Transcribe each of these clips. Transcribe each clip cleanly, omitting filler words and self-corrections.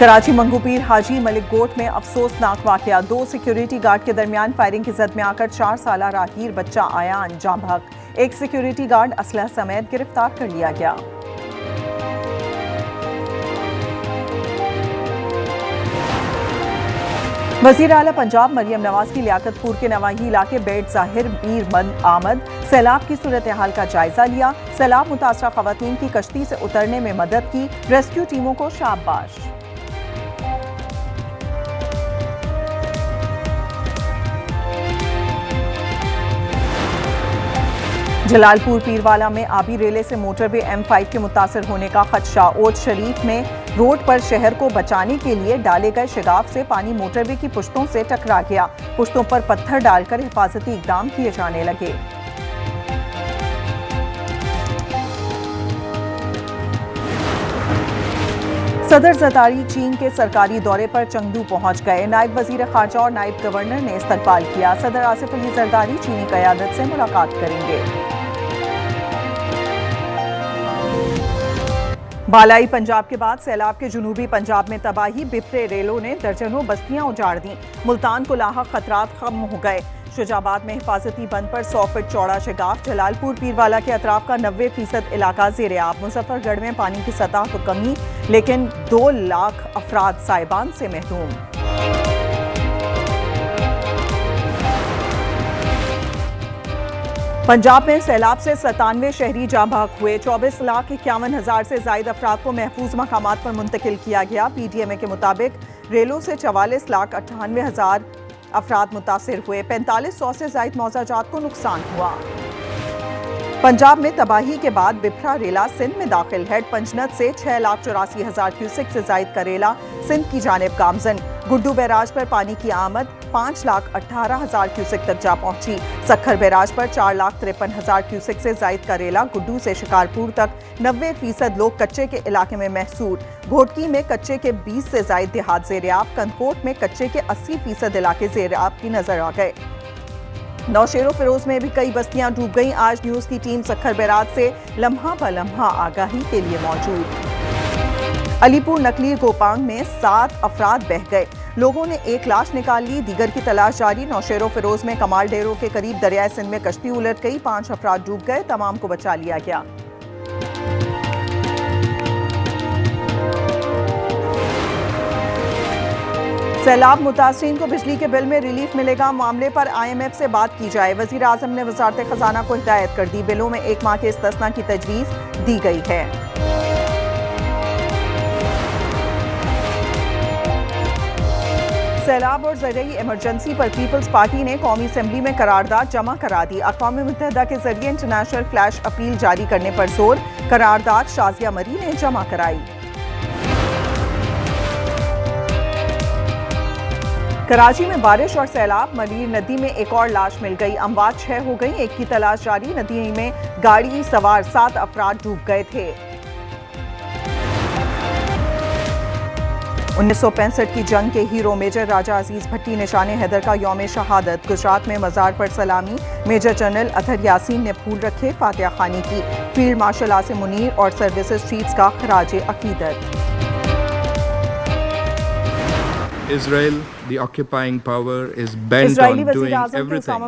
कराची मंगूपीर हाजी मलिक गोट में अफसोसनाक वाकया। 2 सिक्योरिटी गार्ड के दरमियान फायरिंग की जद में आकर 4 साला राहगीर बच्चा आया अंजाम हक। एक सिक्योरिटी गार्ड असलहा समेत गिरफ्तार कर लिया गया। वजीर आला पंजाब मरियम नवाज की लियाकतपुर के नवाही इलाके बेट जाहिर मीर आमद सैलाब की सूरत हाल का जायजा लिया। सैलाब मुतासरा खवातीन की कश्ती से उतरने में मदद की। रेस्क्यू टीमों को शाबाश। जलालपुर पीरवाला में आबी रेले से मोटरवे M5 के मुतासर होने का खदशा। ओज शरीफ में रोड पर शहर को बचाने के लिए डाले गए शगाफ से पानी मोटरवे की पुश्तों से टकरा गया। पुश्तों पर पत्थर डालकर हिफाजती इकदाम किए जाने लगे। सदर जरदारी चीन के सरकारी दौरे पर चंगदू पहुंच गए। नायब वजीर खारजा और नायब गवर्नर ने इस्तकबाल किया। सदर आसिफ अली जरदारी चीनी क़यादत से मुलाकात करेंगे। बालाई पंजाब के बाद सैलाब के जुनूबी पंजाब में तबाही। बिफरे रेलों ने दर्जनों बस्तियां उजाड़ दी। मुल्तान को लाहक खतरात खत्म हो गए। शुजाबाद में हिफाजती बंद पर 100 फीट चौड़ा शगाफ। जलालपुर पीरवाला के अतराफ का 90% इलाका ज़ेर-ए-आब। मुजफ्फरगढ़ में पानी की सतह तो कमी, लेकिन 2 लाख अफराद साइबान से महरूम। पंजाब में सैलाब से 97 शहरी जाँ बहक हुए। 24,51,000 से जायद अफराद को महफूज मकामात पर मुंतकिल किया गया। PDMA के मुताबिक रेलों से 44,98,000 अफराद मुतासिर हुए। 4500 से जायद मौजाजात को नुकसान हुआ। पंजाब में तबाही के बाद बिफरा रेला सिंध में दाखिल। हेड पंजनत से 6,84,000 क्यूसेक से जायद का रेला सिंध की जानिब गामजन। गुड्डू बैराज पर पानी की आमद 5,18,000 क्यूसेक तक जा पहुंची। सक्खर बैराज पर 4,53,000 क्यूसेक से जायद का रेला गुड्डू से शिकारपुर तक। 90% लोग कच्चे के इलाके में महसूर। घोटकी में कच्चे के 20 से जायद देहात ज़ेर-ए-आब। कंदकोट में कच्चे के 80% इलाके ज़ेर-ए-आब की नजर आ गए। नौशेरो फिरोज में भी कई बस्तियां डूब गईं। आज न्यूज की टीम सक्खर बैराज से लम्हा ब लम्हा आगाही के लिए मौजूद। अलीपुर नकली गोपांग में 7 अफराद बह गए। लोगों ने एक लाश निकाल ली, दीगर की तलाश जारी। नौशेरो फिरोज में कमाल डेरों के करीब दरियाए सिंध में कश्ती उलट गई। 5 अफराद डूब गए, तमाम को बचा लिया गया। सैलाब मुतासरीन को बिजली के बिल में रिलीफ मिलेगा। मामले पर IMF से बात की जाए। वजीर आजम ने वजारत खजाना को हिदायत कर दी। बिलों में 1 माह के इस्तिस्ना की तजवीज़ दी गई है। सैलाब और ज़रूरी इमरजेंसी पर पीपल्स पार्टी ने कौमी असेंबली में करारदाद जमा करा दी। अक़वाम मुत्तहिदा के जरिए इंटरनेशनल फ्लैश अपील जारी करने पर जोर। करारदाद शाजिया मरी ने जमा कराई। कराची में बारिश और सैलाब। मरीर नदी में एक और लाश मिल गई। अमवात 6 हो गई, एक की तलाश जारी। नदी में गाड़ी सवार 7 अफराद डूब गए थे। 1965 की जंग के हीरो मेजर राजा अजीज भट्टी निशाने हैदर का यौम शहादत। गुजरात में मजार पर सलामी। मेजर जनरल अतहर यासीन ने फूल रखे, फातिहा खानी की। फील्ड मार्शल आसिम मुनीर और सर्विसेज चीफ्स का खराज अकीदत। Israel, the occupying power, is bent on doing everything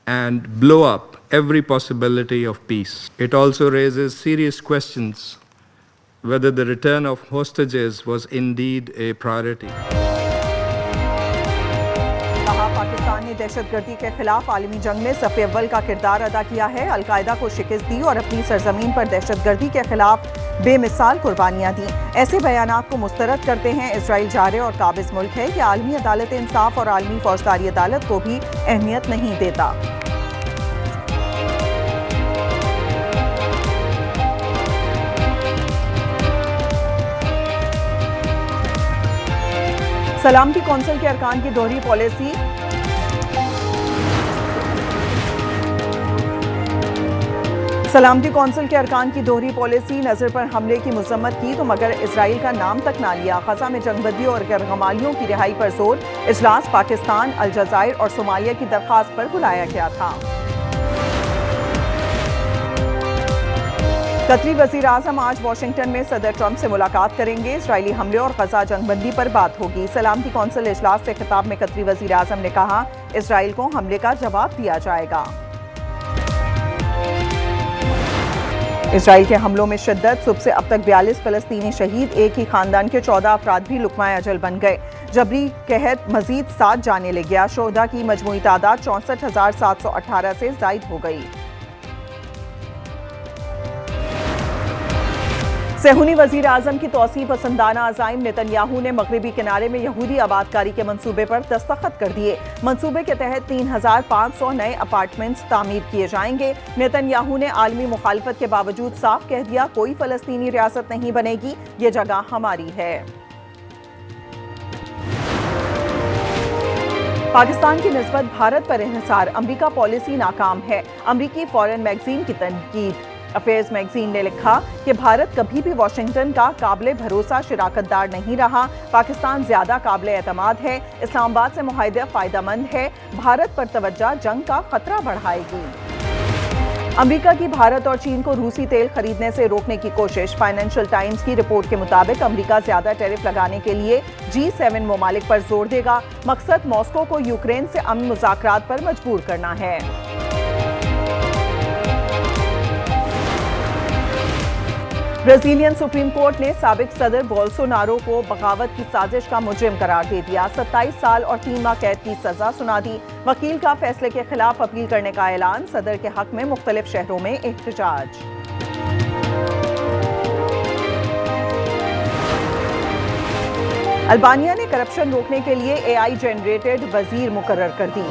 and blow up every possibility of peace. It also raises serious questions whether the return of hostages was indeed a priority. Pakistan ने दहशतगर्दी के खिलाफ आलमी जंग में सफ़े अव्वल का किरदार अदा किया है। अलकायदा को शिकस्त दी और अपनी सरजमीन पर दहशतगर्दी के खिलाफ बेमिसाल कुर्बानियां दी। ऐसे बयानात को मुस्तरद करते हैं इजराइल जारे और काबिज मुल्क है कि आलमी अदालत इंसाफ और आलमी फौजदारी अदालत को भी अहमियत नहीं देता। सलामती कौंसिल के अरकान की दोहरी पॉलिसी। सलामती कौंसिल के अरकान की दोहरी पॉलिसी। नजर पर हमले की मजम्मत की तो मगर इसराइल का नाम तक ना लिया। गजा में जंगबंदियों और गैरगमालियों की रिहाई पर जोर। इजलास पाकिस्तान, अलजायर और सोमालिया की दरख्वास्त पर बुलाया गया था। कतरी वजीर आजम आज वाशिंगटन में सदर ट्रंप से मुलाकात करेंगे। इजरायली हमले और गजा जंगबंदी पर बात होगी। सलामती कौंसिल इजलास से खिताब में कतरी वजीर आजम ने कहा, इजराइल को हमले का जवाब दिया जाएगा। इजराइल के हमलों में शिद्दत, सुबह से अब तक 42 फलस्तीनी शहीद, एक ही खानदान के 14 अफराद भी लुकमाए अजल बन गए। जबरी कहर मजीद 7 जाने ले गया। शोहदा की मजमूई तादाद 64,718 से जायद हो गई। सेहूनी वजीर आजम की तौसीफ पसंदाना अज़ाइम नेतन्याहू ने मगरबी किनारे में यहूदी आबादकारी के मंसूबे पर दस्तखत कर दिए। मंसूबे के तहत 3,500 नए अपार्टमेंट्स तामीर किए जाएंगे। नेतन्याहू ने आलमी मुखालफत के बावजूद साफ कह दिया, कोई फलस्तीनी रियासत नहीं बनेगी, ये जगह हमारी है। पाकिस्तान की निस्बत भारत पर इन्हिसार, अमरीका पॉलिसी नाकाम है। अमरीकी फॉरेन मैगजीन की तनकीद। अफेयर्स मैगजीन ने लिखा कि भारत कभी भी वाशिंगटन का काबिले भरोसा शिराकतदार नहीं रहा। पाकिस्तान ज्यादा काबिले एतमाद है। इस्लामाबाद से मुआहदा फायदेमंद है। भारत पर तवज्जो जंग का खतरा बढ़ाएगी। अमरीका की भारत और चीन को रूसी तेल खरीदने से रोकने की कोशिश। फाइनेंशियल टाइम्स की रिपोर्ट के मुताबिक अमरीका ज्यादा टैरिफ लगाने के लिए G7 ममालिक पर जोर देगा। मकसद मॉस्को को यूक्रेन से अमन मुज़ाकरात पर मजबूर करना है। ब्राजीलियन सुप्रीम कोर्ट ने साबिक सदर बोल्सोनारो को बगावत की साजिश का मुजरिम करार दे दिया। 27 साल और 3 माह कैद की सजा सुना दी। वकील का फैसले के खिलाफ अपील करने का ऐलान। सदर के हक में मुख्तलिफ शहरों में एहतजाज। अल्बानिया ने करप्शन रोकने के लिए AI जनरेटेड वजीर मुकर्रर कर दी।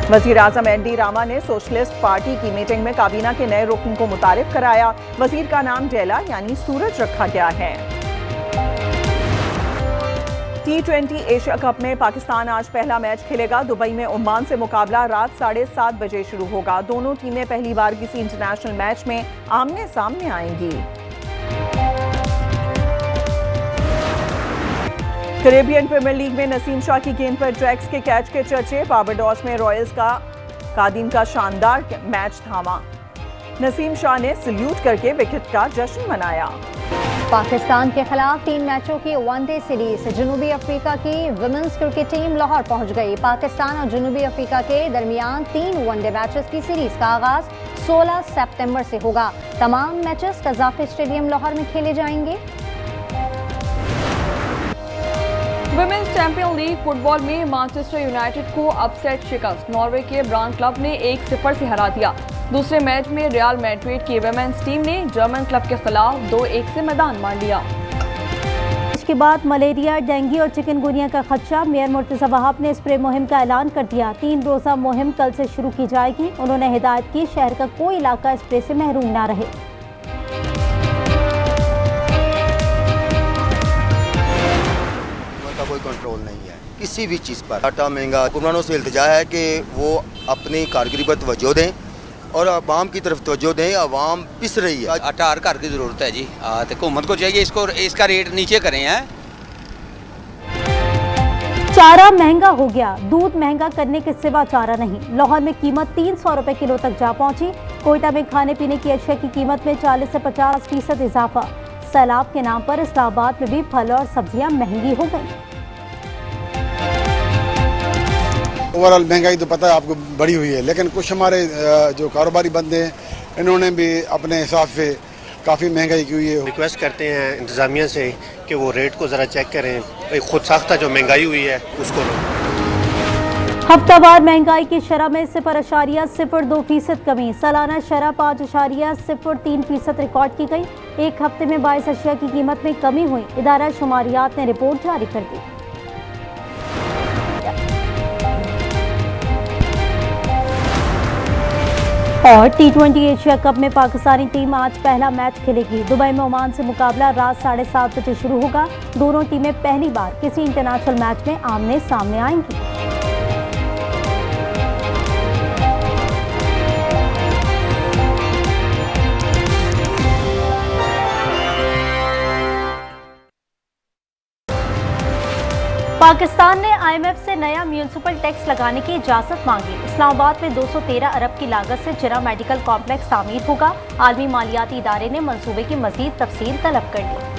वजीर आजम एनडी रामा ने सोशलिस्ट पार्टी की मीटिंग में काबीना के नए रुकन को मुतारिफ कराया। वजीर का नाम डेला यानी सूरज रखा गया है। T20 एशिया कप में पाकिस्तान आज पहला मैच खेलेगा। दुबई में ओमान से मुकाबला रात 7:30 बजे शुरू होगा। दोनों टीमें पहली बार किसी इंटरनेशनल मैच में आमने सामने आएंगी। कैरेबियन प्रीमियर लीग में नसीम शाह की गेंद पर ड्रैक्स के कैच के चर्चे। बारबाडोस में रॉयल्स का कादिम का शानदार मैच थामा। नसीम शाह ने सल्यूट करके विकेट का जश्न मनाया। पाकिस्तान के खिलाफ 3 मैचों की वनडे सीरीज। जनूबी अफ्रीका की विमेंस क्रिकेट टीम लाहौर पहुंच गई। पाकिस्तान और जनूबी अफ्रीका के दरमियान 3 वनडे मैचेस की सीरीज का आगाज 16 सितंबर से होगा। तमाम मैचेस कज़ाफ़ी स्टेडियम लाहौर में खेले जाएंगे। विमेंस चैंपियन लीग फुटबॉल में मैनचेस्टर यूनाइटेड को अपसेट शिकस्त। नॉर्वे के ब्रांड क्लब ने 1-0 से हरा दिया। दूसरे मैच में रियल मैड्रिड की विमेंस टीम ने जर्मन क्लब के खिलाफ 2-1 से मैदान मार लिया। इसके बाद मलेरिया, डेंगू और चिकनगुनिया का खदशा। मेयर मुर्तज़ा वहाब ने स्प्रे मुहिम का ऐलान कर दिया। 3 रोज़ा मुहिम कल से शुरू की जाएगी। उन्होंने हिदायत की, शहर का कोई इलाका स्प्रे से महरूम ना रहे। कोई कंट्रोल नहीं है किसी भी चीज़ पर। आटा महंगा, हुक्मरानों से इल्तिजा है कि वो अपनी कारगिरी पर तवज्जो दें और आवाम की तरफ तवज्जो दें। आवाम पिस रही है। आटा हर घर की ज़रूरत है जी। तो हुकूमत को चाहिए इसका रेट नीचे करें हैं। चारा महंगा हो गया। दूध महंगा करने के सिवा चारा नहीं। लाहौर में कीमत 300 रुपए किलो तक जा पहुंची। कोयटा में खाने पीने की अशिया की कीमत में 40 से 50% इजाफा। सैलाब के नाम पर इस्लामाबाद में भी फल और सब्जियां महंगी हो गई। ओवरऑल महंगाई तो पता है आपको बढ़ी हुई है, लेकिन कुछ हमारे जो कारोबारी बंदे हैं इन्होंने भी अपने हिसाब से काफ़ी महंगाई की हुई है। रिक्वेस्ट करते हैं इंतज़ामिया से कि वो रेट को ज़रा चेक करें। एक खुद साख्ता जो महंगाई हुई है उसको हफ्तावार महंगाई की शरह में 0.02% कमी। सालाना शरह 5.03% रिकॉर्ड की गई। एक हफ्ते में 22 अशिया की कीमत में कमी हुई। इदारा शुमारियात ने रिपोर्ट जारी कर दी। और T20 एशिया कप में पाकिस्तानी टीम आज पहला मैच खेलेगी। दुबई में ओमान से मुकाबला रात 7:30 बजे शुरू होगा। दोनों टीमें पहली बार किसी इंटरनेशनल मैच में आमने सामने आएंगी। पाकिस्तान ने IMF से नया म्यूनिसिपल टैक्स लगाने की इजाजत मांगी। इस्लामाबाद में 213 अरब की लागत से जिना मेडिकल कॉम्प्लेक्स तामीर होगा। आलमी मालियाती इदारे ने मंसूबे की मजीद तफसील तलब कर ली।